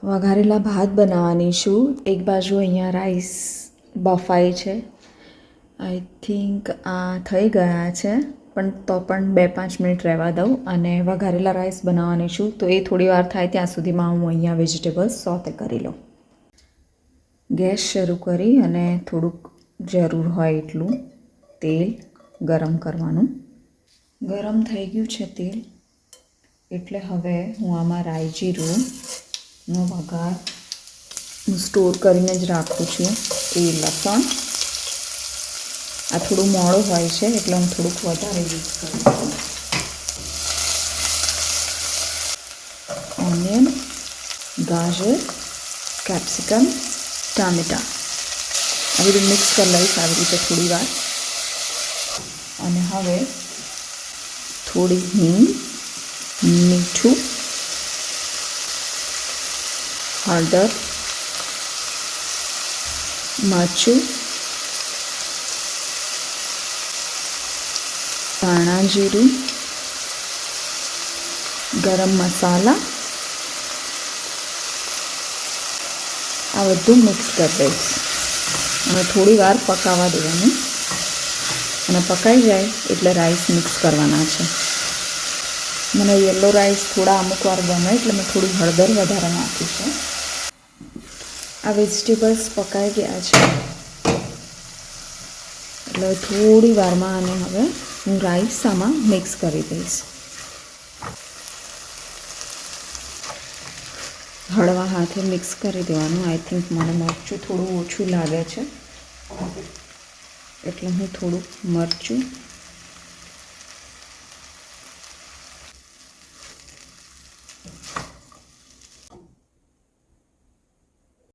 વઘારેલા ભાત બનાવવાની છું. એક બાજુ અહીંયા રાઈસ બફાય છે. આઈ થિંક આ થઈ ગયા છે, પણ તો પણ 2-5 મિનિટ રહેવા દઉં. અને વઘારેલા રાઈસ બનાવવાની છું, તો એ થોડી વાર થાય ત્યાં સુધીમાં હું અહીંયા વેજીટેબલ્સ સોતે કરી લઉં. ગેસ શરૂ કરી અને થોડુંક જરૂર હોય એટલું તેલ ગરમ કરવાનું. ગરમ થઈ ગયું છે તેલ, એટલે હવે હું આમાં રાઈ જીરુંનો વઘાર હું સ્ટોર કરીને જ રાખું છું. એ લસણ આ થોડું મોડું હોય છે, એટલે હું થોડુંક વધારે યુઝ કરું છું. ઓનિયન, ગાજર, કેપ્સિકમ, ટામેટાં આ બધું મિક્સ કરી લઈશ આવી રીતે થોડી વાર. અને હવે થોડી હિંગ, મીઠું, હળદર, મરચું, ધાણા જીરું, ગરમ મસાલા આ બધું મિક્સ કરી દઈશ અને થોડી વાર પકાવવા દેવાનું. અને પકાઈ જાય એટલે રાઈસ મિક્સ કરવાના છે. મને યલો રાઈસ થોડા અમુક વાર ગમે, એટલે મેં થોડી હળદર વધારે નાખી છે. આ વેજીટેબલ્સ પકાઈ ગયા છે, એટલે થોડી વારમાં આને હવે હું રાઈસ આમાં મિક્સ કરી દઈશ. હળવા હાથે મિક્સ કરી દેવાનું. આઈ થિંક મને મરચું થોડું ઓછું લાગે છે, એટલે હું થોડુંક મરચું